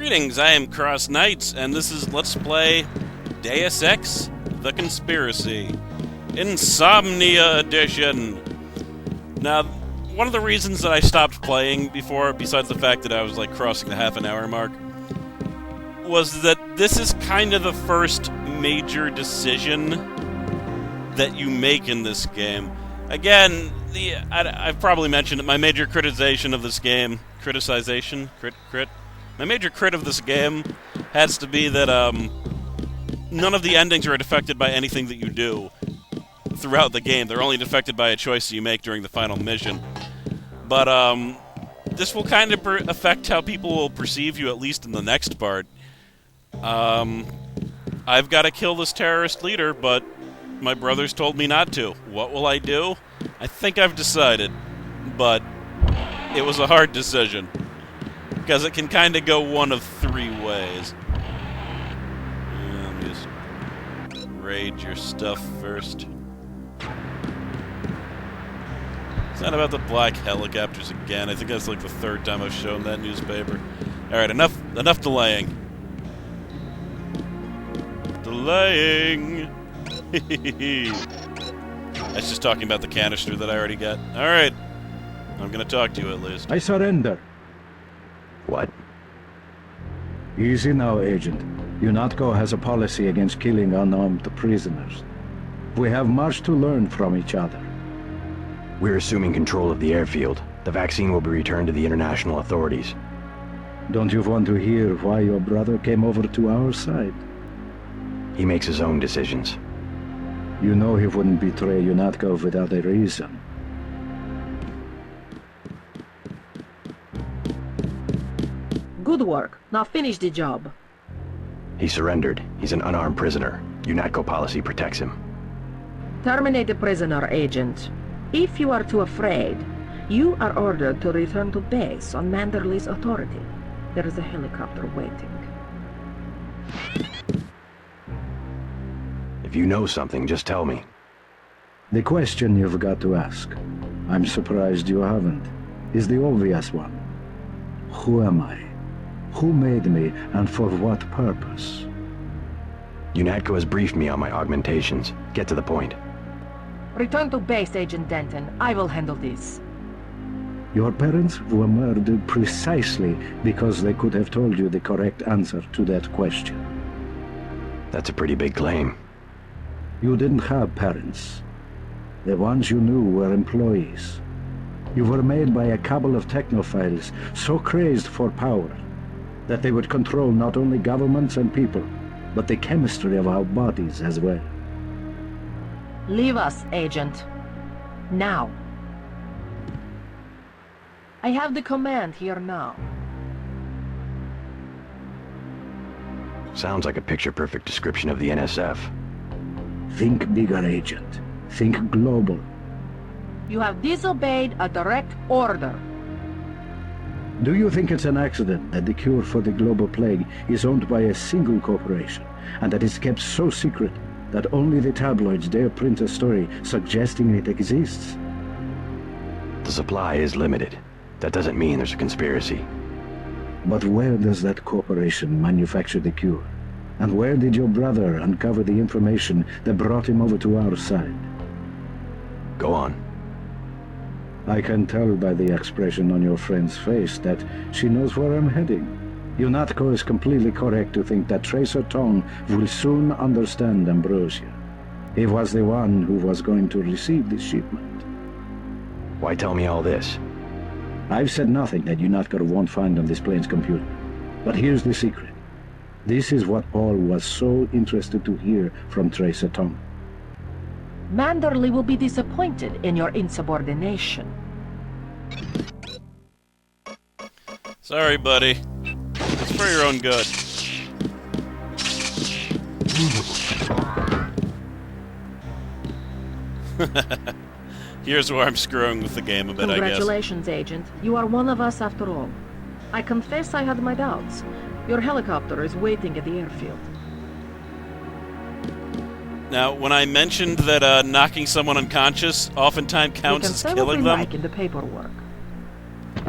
Greetings, I am CrossKnights, and this is Let's Play Deus Ex: The Conspiracy. Insomnia Edition! Now, one of the reasons that I stopped playing before, besides the fact that I was, crossing the half-an-hour mark, was that this is kind of the first major decision that you make in this game. Again, I've probably mentioned it, my major criticization of this game... My major crit of this game has to be that none of the endings are affected by anything that you do throughout the game. They're only affected by a choice you make during the final mission. But this will kind of affect how people will perceive you, at least in the next part. I've got to kill this terrorist leader, but my brothers told me not to. What will I do? I think I've decided, but it was a hard decision. Because it can kind of go one of three ways. Let me just raid your stuff first. It's not about the black helicopters again. I think that's like the third time I've shown that newspaper. Alright, enough delaying. Delaying! That's just talking about the canister that I already got. Alright. I'm gonna talk to you at least. I surrender. What? Easy now, Agent. UNATCO has a policy against killing unarmed prisoners. We have much to learn from each other. We're assuming control of the airfield. The vaccine will be returned to the international authorities. Don't you want to hear why your brother came over to our side? He makes his own decisions. You know he wouldn't betray UNATCO without a reason. Good work. Now finish the job. He surrendered. He's an unarmed prisoner. UNATCO policy protects him. Terminate the prisoner, Agent. If you are too afraid, you are ordered to return to base on Manderley's authority. There is a helicopter waiting. If you know something, just tell me. The question you've got to ask, I'm surprised you haven't, is the obvious one. Who am I? Who made me, and for what purpose? UNATCO has briefed me on my augmentations. Get to the point. Return to base, Agent Denton. I will handle this. Your parents were murdered precisely because they could have told you the correct answer to that question. That's a pretty big claim. You didn't have parents. The ones you knew were employees. You were made by a cabal of technophiles so crazed for power that they would control not only governments and people, but the chemistry of our bodies as well. Leave us, Agent. Now. I have the command here now. Sounds like a picture-perfect description of the NSF. Think bigger, Agent. Think global. You have disobeyed a direct order. Do you think it's an accident that the cure for the global plague is owned by a single corporation, and that it's kept so secret that only the tabloids dare print a story suggesting it exists? The supply is limited. That doesn't mean there's a conspiracy. But where does that corporation manufacture the cure? And where did your brother uncover the information that brought him over to our side? Go on. I can tell by the expression on your friend's face that she knows where I'm heading. UNATCO is completely correct to think that Tracer Tong will soon understand Ambrosia. He was the one who was going to receive this shipment. Why tell me all this? I've said nothing that UNATCO won't find on this plane's computer. But here's the secret. This is what Paul was so interested to hear from Tracer Tong. Manderley will be disappointed in your insubordination. Sorry, buddy. It's for your own good. Here's where I'm screwing with the game a bit, I guess. Congratulations, Agent. You are one of us after all. I confess I had my doubts. Your helicopter is waiting at the airfield. Now, when I mentioned that knocking someone unconscious oftentimes counts as killing them, in the paperwork.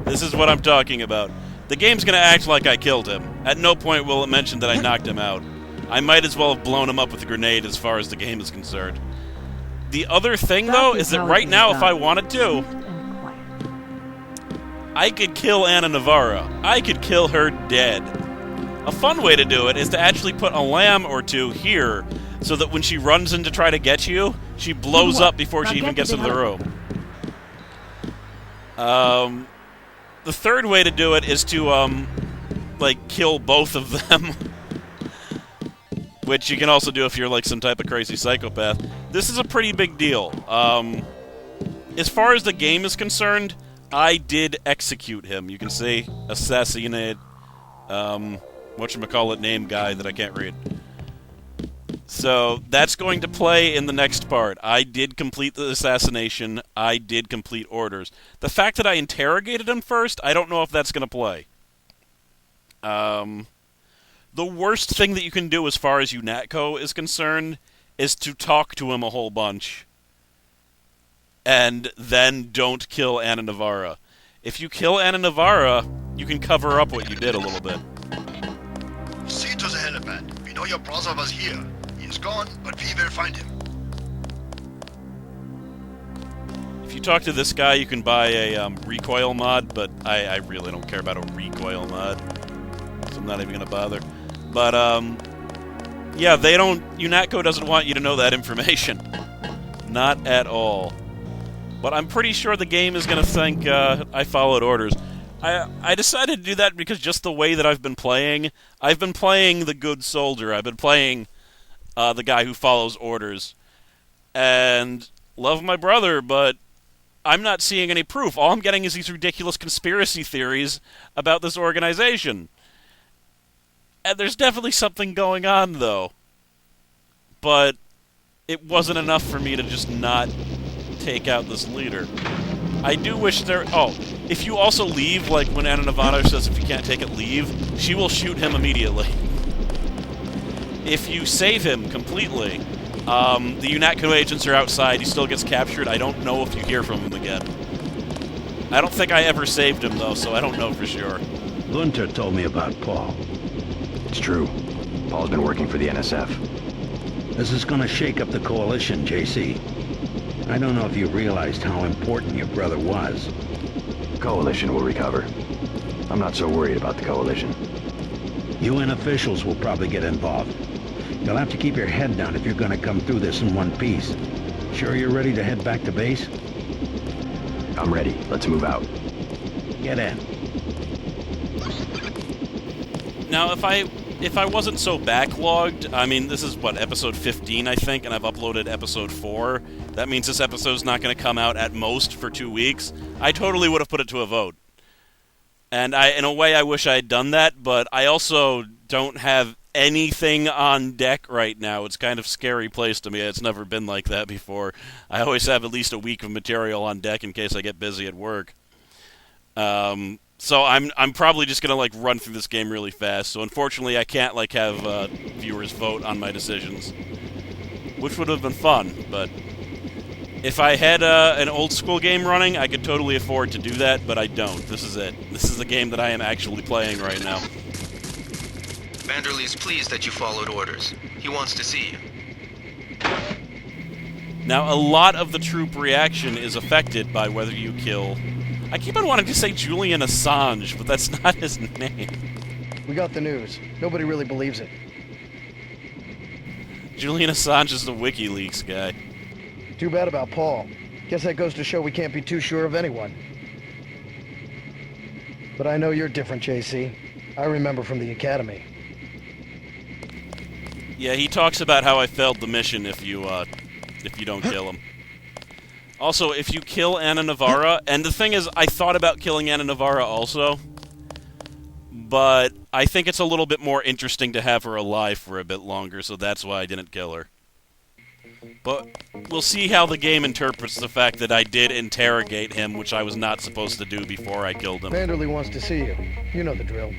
this is what I'm talking about. The game's gonna act like I killed him. At no point will it mention that I knocked him out. I might as well have blown him up with a grenade as far as the game is concerned. The other thing, though, is that right now, if I wanted to, I could kill Anna Navarra. I could kill her dead. A fun way to do it is to actually put a lamb or two here, so that when she runs in to try to get you, she blows up before she even gets into the room. The third way to do it is to, like, kill both of them. Which you can also do if you're, like, some type of crazy psychopath. This is a pretty big deal. As far as the game is concerned, I did execute him. You can see, assassinate, whatchamacallit name guy that I can't read. So, that's going to play in the next part. I did complete the assassination. I did complete orders. The fact that I interrogated him first, I don't know if that's going to play. The worst thing that you can do as far as UNATCO is concerned is to talk to him a whole bunch. And then don't kill Anna Navarra. If you kill Anna Navarra, you can cover up what you did a little bit. See to the helipad. We know your brother was here. He's gone, but we will find him. If you talk to this guy, you can buy a recoil mod, but I really don't care about a recoil mod. So I'm not even going to bother. But, yeah, UNATCO doesn't want you to know that information. Not at all. But I'm pretty sure the game is going to think I followed orders. I decided to do that because just the way that I've been playing the good soldier. I've been playing the guy who follows orders. And love my brother, but I'm not seeing any proof. All I'm getting is these ridiculous conspiracy theories about this organization. And there's definitely something going on, though. But it wasn't enough for me to just not take out this leader. I do wish there... Oh, if you also leave, like when Anna Navarra says if you can't take it, leave, she will shoot him immediately. If you save him completely, the UNATCO agents are outside, he still gets captured. I don't know if you hear from him again. I don't think I ever saved him, though, so I don't know for sure. Gunter told me about Paul. It's true. Paul's been working for the NSF. This is gonna shake up the coalition, JC. I don't know if you realized how important your brother was. Coalition will recover. I'm not so worried about the coalition. UN officials will probably get involved. You'll have to keep your head down if you're gonna come through this in one piece. Sure you're ready to head back to base? I'm ready. Let's move out. Get in. Now, if I wasn't so backlogged, I mean, this is, what, episode 15, I think, and I've uploaded episode 4. That means this episode's not going to come out at most for 2 weeks. I totally would have put it to a vote. And in a way, I wish I had done that, but I also don't have anything on deck right now. It's kind of a scary place to me. It's never been like that before. I always have at least a week of material on deck in case I get busy at work. So I'm probably just gonna like run through this game really fast. So unfortunately, I can't like have viewers vote on my decisions, which would have been fun. But if I had an old school game running, I could totally afford to do that. But I don't. This is it. This is the game that I am actually playing right now. Manderley's pleased that you followed orders. He wants to see you. Now, a lot of the troop reaction is affected by whether you kill... I keep on wanting to say Julian Assange, but that's not his name. We got the news. Nobody really believes it. Julian Assange is the WikiLeaks guy. Too bad about Paul. Guess that goes to show we can't be too sure of anyone. But I know you're different, JC. I remember from the academy. Yeah, he talks about how I failed the mission if you don't kill him. Also, if you kill Anna Navarra, and the thing is, I thought about killing Anna Navarra also, but I think it's a little bit more interesting to have her alive for a bit longer, so that's why I didn't kill her. But we'll see how the game interprets the fact that I did interrogate him, which I was not supposed to do before I killed him. Manderley wants to see you. You know the drill.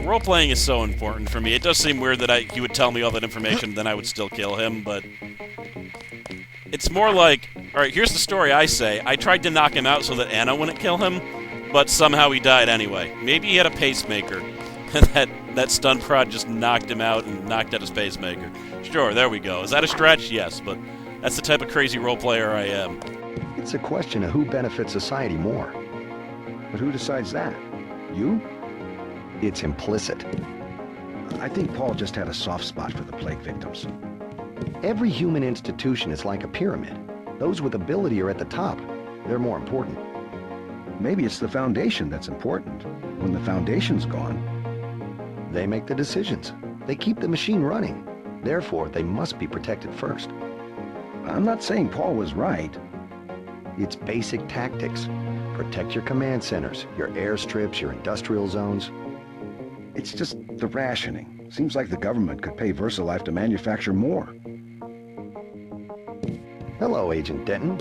Role-playing is so important for me. It does seem weird that he would tell me all that information, then I would still kill him, but... It's more like, Alright, here's the story I say. I tried to knock him out so that Anna wouldn't kill him, but somehow he died anyway. Maybe he had a pacemaker. that stun prod just knocked him out and knocked out his pacemaker. Sure, there we go. Is that a stretch? Yes, but that's the type of crazy role player I am. It's a question of who benefits society more. But who decides that? You? It's implicit. I think Paul just had a soft spot for the plague victims. Every human institution is like a pyramid. Those with ability are at the top. They're more important. Maybe it's the Foundation that's important. When the Foundation's gone... They make the decisions. They keep the machine running. Therefore, they must be protected first. I'm not saying Paul was right. It's basic tactics. Protect your command centers, your airstrips, your industrial zones. It's just the rationing. Seems like the government could pay VersaLife to manufacture more. Hello, Agent Denton.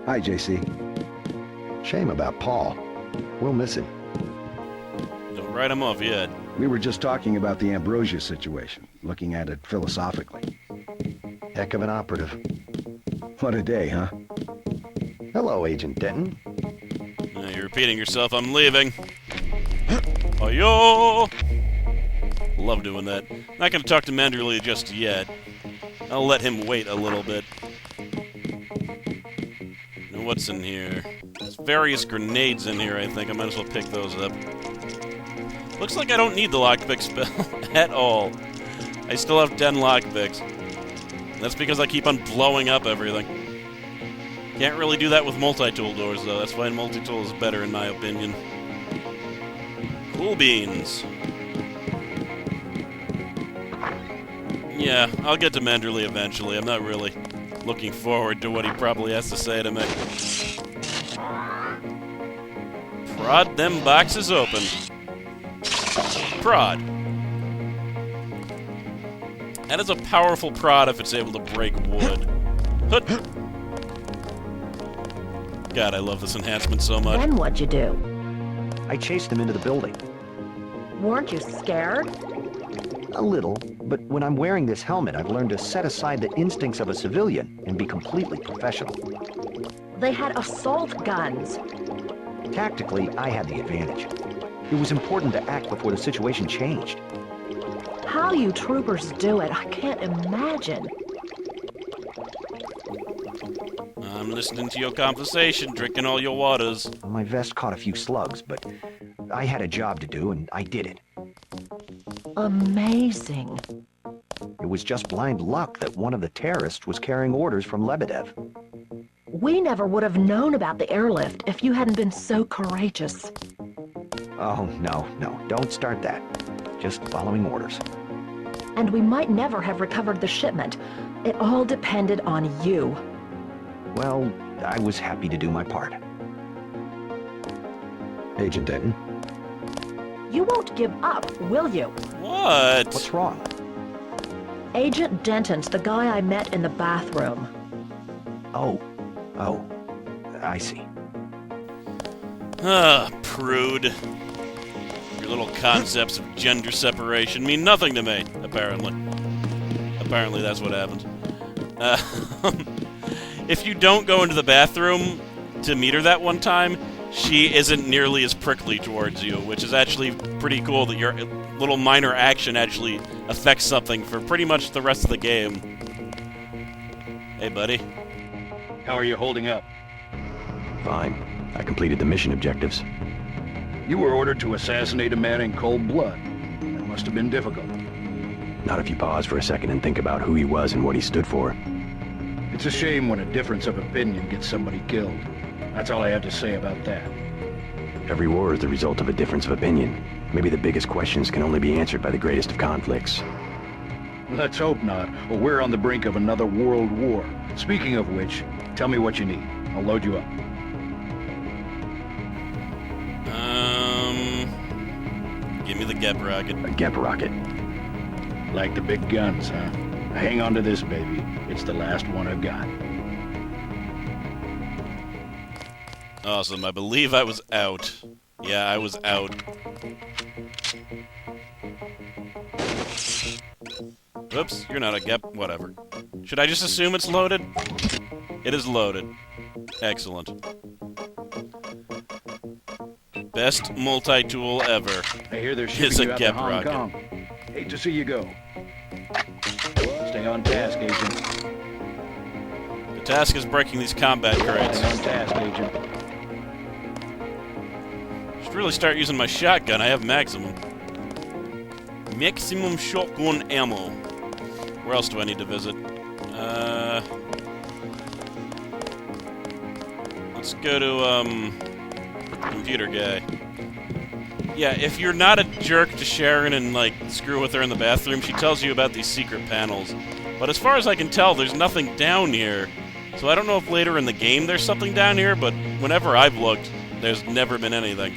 Hi, JC. Shame about Paul. We'll miss him. Don't write him off yet. We were just talking about the Ambrosia situation, looking at it philosophically. Heck of an operative. What a day, huh? Hello, Agent Denton. You're repeating yourself. I'm leaving. Oh, yo! Love doing that. Not going to talk to Manderley just yet. I'll let him wait a little bit. Now, what's in here? There's various grenades in here, I think. I might as well pick those up. Looks like I don't need the lockpick spell at all. I still have 10 lockpicks. That's because I keep on blowing up everything. Can't really do that with multi-tool doors, though. That's why multi-tool is better, in my opinion. Cool beans. Yeah, I'll get to Manderley eventually. I'm not really looking forward to what he probably has to say to me. Prod them boxes open. Prod. That is a powerful prod if it's able to break wood. Hut. God, I love this enhancement so much. Then what'd you do? I chased him into the building. Weren't you scared? A little, but when I'm wearing this helmet, I've learned to set aside the instincts of a civilian and be completely professional. They had assault guns. Tactically, I had the advantage. It was important to act before the situation changed. How you troopers do it, I can't imagine. I'm listening to your conversation, drinking all your waters. My vest caught a few slugs, but I had a job to do, and I did it. Amazing. It was just blind luck that one of the terrorists was carrying orders from Lebedev. We never would have known about the airlift if you hadn't been so courageous. Oh, no, don't start that. Just following orders. And we might never have recovered the shipment. It all depended on you. Well, I was happy to do my part. Agent Denton? You won't give up, will you? What? What's wrong? Agent Denton's the guy I met in the bathroom. Oh, I see. Ah, prude. Your little concepts of gender separation mean nothing to me, apparently. Apparently that's what happens. If you don't go into the bathroom to meet her that one time, she isn't nearly as prickly towards you, which is actually pretty cool that your little minor action actually affects something for pretty much the rest of the game. Hey, buddy. How are you holding up? Fine. I completed the mission objectives. You were ordered to assassinate a man in cold blood. That must have been difficult. Not if you pause for a second and think about who he was and what he stood for. It's a shame when a difference of opinion gets somebody killed. That's all I have to say about that. Every war is the result of a difference of opinion. Maybe the biggest questions can only be answered by the greatest of conflicts. Let's hope not, or we're on the brink of another world war. Speaking of which, tell me what you need. I'll load you up. Give me the Gep rocket. A Gep rocket. Like the big guns, huh? Hang on to this, baby. It's the last one I've got. Awesome. I believe I was out. Yeah, I was out. Oops, you're not a Gep. Whatever. Should I just assume it's loaded? It is loaded. Excellent. Best multi-tool ever. I hear they're Is shipping a you out to Gep Hong rocket. Kong. Hate to see you go. Stay on task, Agent. The task is breaking these combat crates. Stay on task, Agent. Should really start using my shotgun. I have maximum. Maximum shotgun ammo. Where else do I need to visit? Let's go to, computer guy. Yeah, if you're not a jerk to Sharon and, like, screw with her in the bathroom, she tells you about these secret panels. But as far as I can tell, there's nothing down here. So I don't know if later in the game there's something down here, but whenever I've looked, there's never been anything.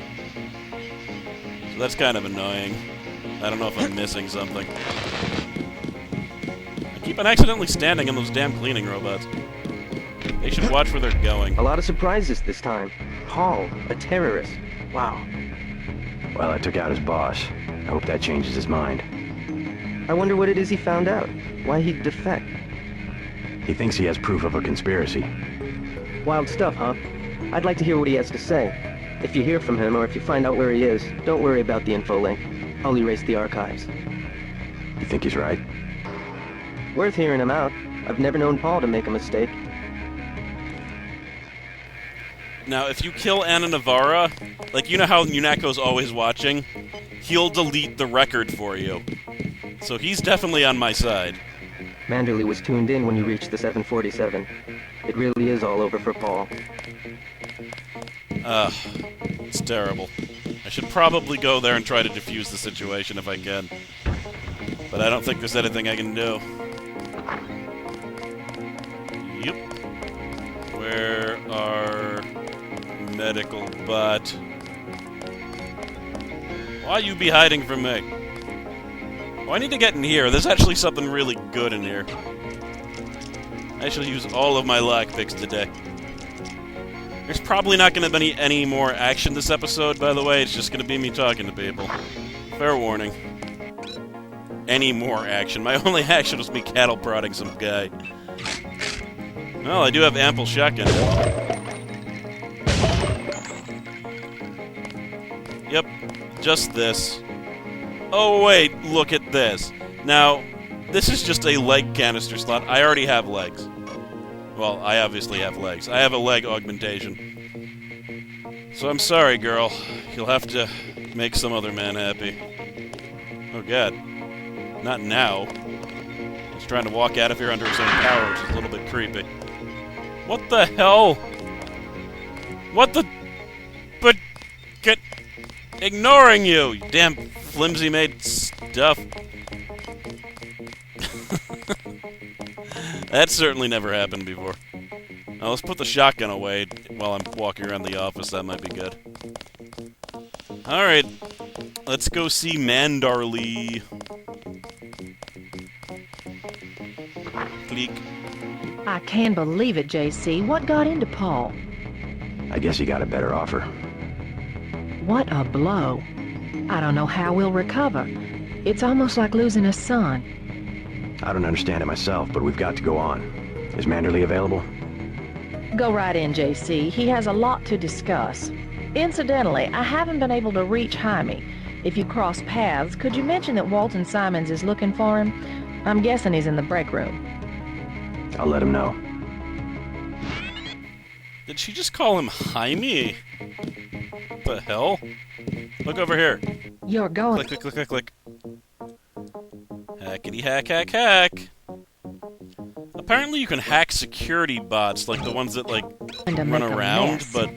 So that's kind of annoying. I don't know if I'm missing something. I keep on accidentally standing on those damn cleaning robots. They should watch where they're going. A lot of surprises this time. Paul, a terrorist. Wow. Well, I took out his boss. I hope that changes his mind. I wonder what it is he found out. Why he'd defect. He thinks he has proof of a conspiracy. Wild stuff, huh? I'd like to hear what he has to say. If you hear from him, or if you find out where he is, don't worry about the info link. I'll erase the archives. You think he's right? Worth hearing him out. I've never known Paul to make a mistake. Now, if you kill Anna Navarra, like, you know how Unako's always watching? He'll delete the record for you. So he's definitely on my side. Manderley was tuned in when you reached the 747. It really is all over for Paul. It's terrible. I should probably go there and try to defuse the situation if I can. But I don't think there's anything I can do. Yep. Where are medical bot? Why you be hiding from me? Oh, I need to get in here. There's actually something really good in here. I shall use all of my lockpicks today. There's probably not going to be any more action this episode, by the way. It's just going to be me talking to people. Fair warning. Any more action. My only action was me cattle prodding some guy. Well, I do have ample shotgun ammo. Yep, just this. Oh wait, look at this. Now, this is just a leg canister slot. I already have legs. Well, I obviously have legs. I have a leg augmentation. So I'm sorry, girl. You'll have to make some other man happy. Oh god. Not now. He's trying to walk out of here under his own power, which is a little bit creepy. What the hell? What the... But... Get... Ignoring you, you damn flimsy-made stuff. That certainly never happened before. Now let's put the shotgun away while I'm walking around the office. That might be good. Alright. Let's go see Manderley. Click. I can't believe it, JC. What got into Paul? I guess he got a better offer. What a blow. I don't know how we'll recover. It's almost like losing a son. I don't understand it myself, but we've got to go on. Is Manderley available? Go right in, JC. He has a lot to discuss. Incidentally, I haven't been able to reach Jaime. If you cross paths, could you mention that Walton Simons is looking for him? I'm guessing he's in the break room. I'll let him know. Did she just call him Jaime? What the hell? Look over here. You're going... Click, click, click, click, click. Hackety hack, hack, hack. Apparently you can hack security bots, like the ones that, like, run around, but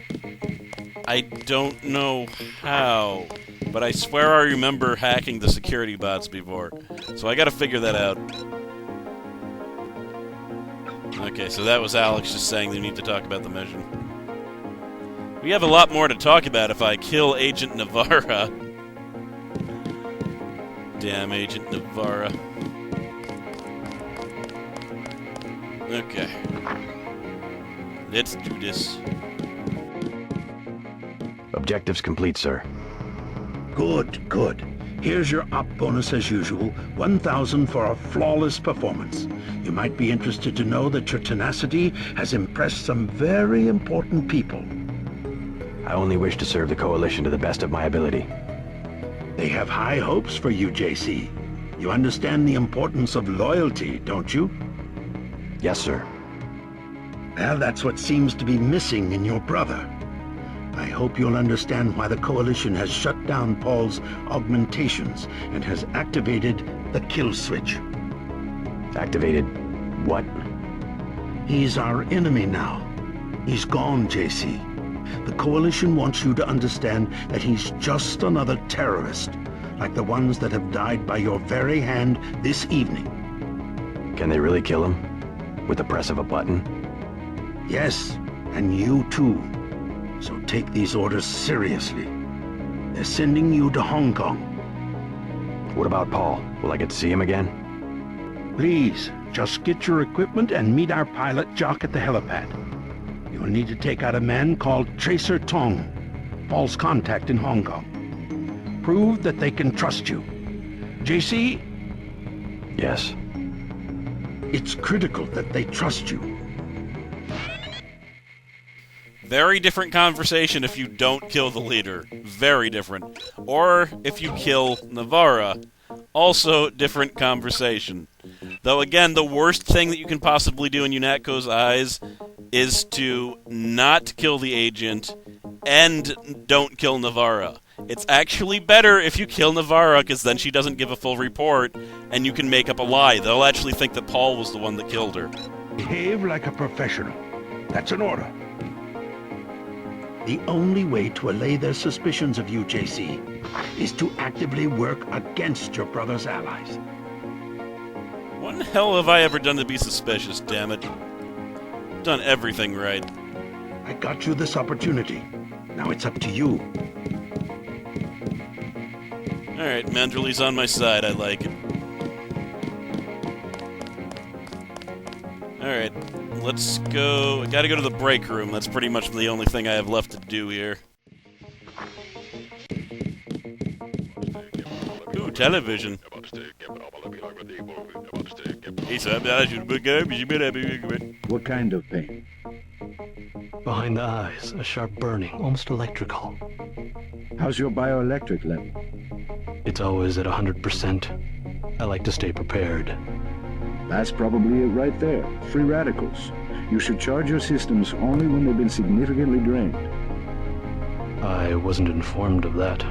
I don't know how. But I swear I remember hacking the security bots before. So I gotta figure that out. Okay, so that was Alex just saying they need to talk about the mission. We have a lot more to talk about if I kill Agent Navarra. Damn Agent Navarra. Okay. Let's do this. Objectives complete, sir. Good, good. Here's your op bonus as usual, 1,000 for a flawless performance. You might be interested to know that your tenacity has impressed some very important people. I only wish to serve the Coalition to the best of my ability. They have high hopes for you, JC. You understand the importance of loyalty, don't you? Yes, sir. Well, that's what seems to be missing in your brother. I hope you'll understand why the Coalition has shut down Paul's augmentations and has activated the kill switch. Activated what? He's our enemy now. He's gone, JC. The Coalition wants you to understand that he's just another terrorist, like the ones that have died by your very hand this evening. Can they really kill him? With the press of a button? Yes, and you too. So take these orders seriously. They're sending you to Hong Kong. What about Paul? Will I get to see him again? Please, just get your equipment and meet our pilot, Jock, at the helipad. You'll need to take out a man called Tracer Tong, Paul's contact in Hong Kong. Prove that they can trust you. JC? Yes. It's critical that they trust you. Very different conversation if you don't kill the leader. Very different. Or if you kill Navarra. Also different conversation. Though again, the worst thing that you can possibly do in UNATCO's eyes is to not kill the agent and don't kill Navarra. It's actually better if you kill Navarra, because then she doesn't give a full report, and you can make up a lie. They'll actually think that Paul was the one that killed her. Behave like a professional. That's an order. The only way to allay their suspicions of you, JC, is to actively work against your brother's allies. What the hell have I ever done to be suspicious, damn it? Done everything right. I got you this opportunity. Now it's up to you. Alright, Manderley's on my side, I like it. Alright, let's go. I gotta go to the break room. That's pretty much the only thing I have left to do here. Ooh, television. What kind of pain? Behind the eyes, a sharp burning, almost electrical. How's your bioelectric level? It's always at 100%. I like to stay prepared. That's probably it right there. Free radicals. You should charge your systems only when they've been significantly drained. I wasn't informed of that.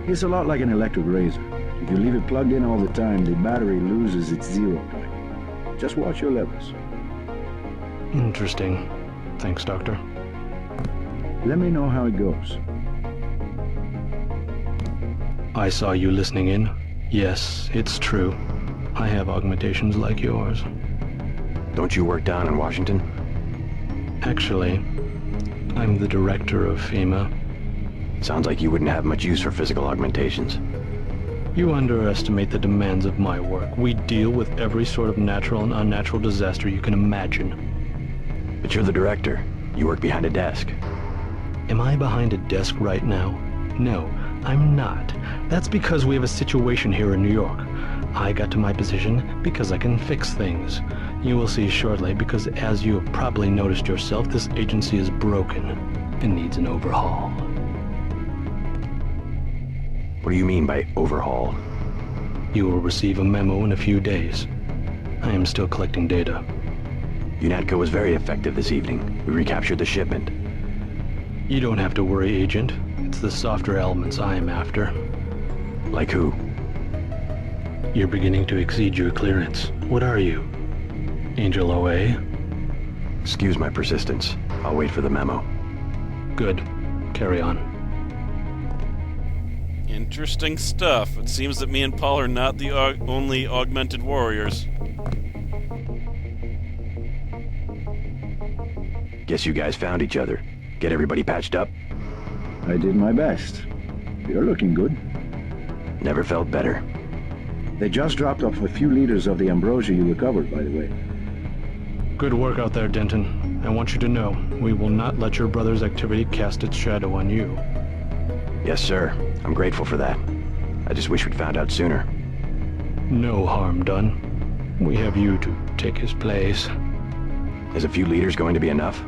It's a lot like an electric razor. If you leave it plugged in all the time, the battery loses its 0 point. Just watch your levels. Interesting. Thanks, Doctor. Let me know how it goes. I saw you listening in. Yes, it's true. I have augmentations like yours. Don't you work down in Washington? Actually, I'm the director of FEMA. Sounds like you wouldn't have much use for physical augmentations. You underestimate the demands of my work. We deal with every sort of natural and unnatural disaster you can imagine. But you're the director. You work behind a desk. Am I behind a desk right now? No, I'm not. That's because we have a situation here in New York. I got to my position because I can fix things. You will see shortly, because as you have probably noticed yourself, this agency is broken and needs an overhaul. What do you mean by overhaul? You will receive a memo in a few days. I am still collecting data. UNATCO was very effective this evening. We recaptured the shipment. You don't have to worry, Agent. It's the softer elements I am after. Like who? You're beginning to exceed your clearance. What are you? Angel OA? Excuse my persistence. I'll wait for the memo. Good. Carry on. Interesting stuff. It seems that me and Paul are not the only augmented warriors. Guess you guys found each other. Get everybody patched up? I did my best. You're looking good. Never felt better. They just dropped off a few liters of the ambrosia you recovered, by the way. Good work out there, Denton. I want you to know, we will not let your brother's activity cast its shadow on you. Yes, sir. I'm grateful for that. I just wish we'd found out sooner. No harm done. We have you to take his place. Is a few liters going to be enough?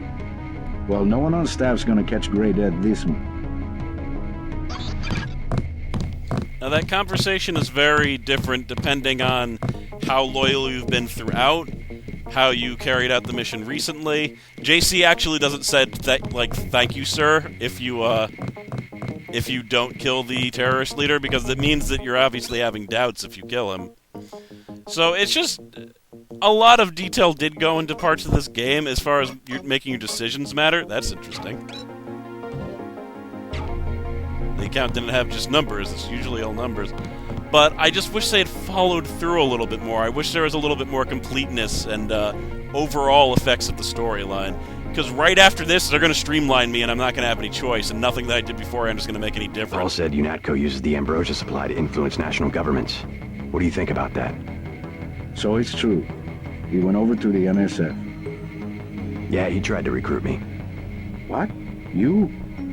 Well, no one on staff's gonna catch Grey Dead this month. Now that conversation is very different depending on how loyal you've been throughout, how you carried out the mission recently. JC actually doesn't say, thank you, sir, if you don't kill the terrorist leader, because it means that you're obviously having doubts if you kill him. So it's just... a lot of detail did go into parts of this game as far as making your decisions matter. That's interesting. The account didn't have just numbers. It's usually all numbers. But I just wish they had followed through a little bit more. I wish there was a little bit more completeness and overall effects of the storyline. Because right after this, they're going to streamline me and I'm not going to have any choice, and nothing that I did beforehand is going to make any difference. Paul said UNATCO uses the ambrosia supply to influence national governments. What do you think about that? So it's true. He went over to the NSF. Yeah, he tried to recruit me. What? You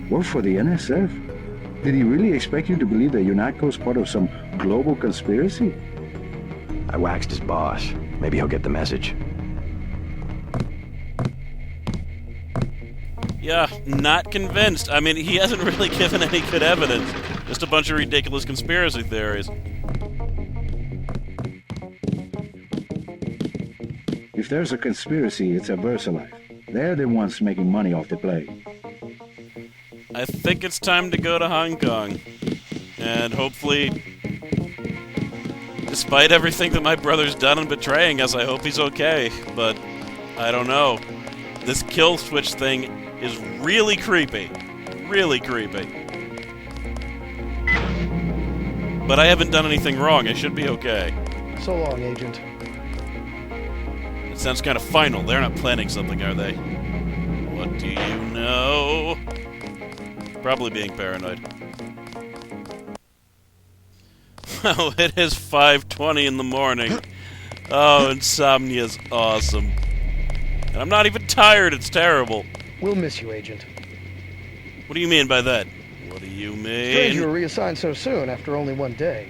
work for the NSF? Did he really expect you to believe that UNATCO's part of some global conspiracy? I waxed his boss. Maybe he'll get the message. Yeah, not convinced. I mean, he hasn't really given any good evidence. Just a bunch of ridiculous conspiracy theories. If there's a conspiracy, it's at VersaLife. They're the ones making money off the plague. I think it's time to go to Hong Kong. And hopefully, despite everything that my brother's done in betraying us, I hope he's okay. But, I don't know. This kill switch thing is really creepy. Really creepy. But I haven't done anything wrong. I should be okay. So long, Agent. It sounds kind of final. They're not planning something, are they? What do you know? Probably being paranoid. Well, it is 5:20 in the morning. Oh, insomnia's awesome. And I'm not even tired, it's terrible. We'll miss you, Agent. What do you mean by that? What do you mean? Strange you were reassigned so soon, after only one day.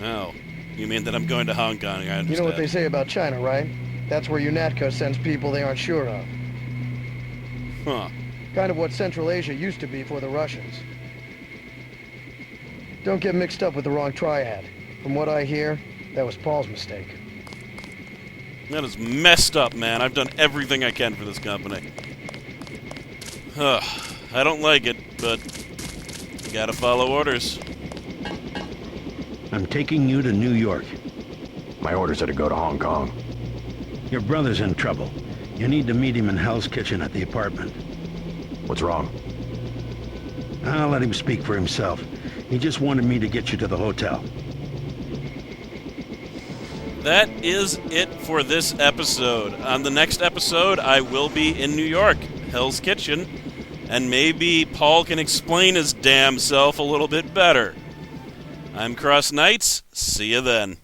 Oh, you mean that I'm going to Hong Kong, I understand. You know what they say about China, right? That's where UNATCO sends people they aren't sure of. Huh. Kind of what Central Asia used to be for the Russians. Don't get mixed up with the wrong triad. From what I hear, that was Paul's mistake. That is messed up, man. I've done everything I can for this company. I don't like it, but gotta follow orders. I'm taking you to New York. My orders are to go to Hong Kong. Your brother's in trouble. You need to meet him in Hell's Kitchen at the apartment. What's wrong? I'll let him speak for himself. He just wanted me to get you to the hotel. That is it for this episode. On the next episode, I will be in New York, Hell's Kitchen, and maybe Paul can explain his damn self a little bit better. I'm CrossKnights. See you then.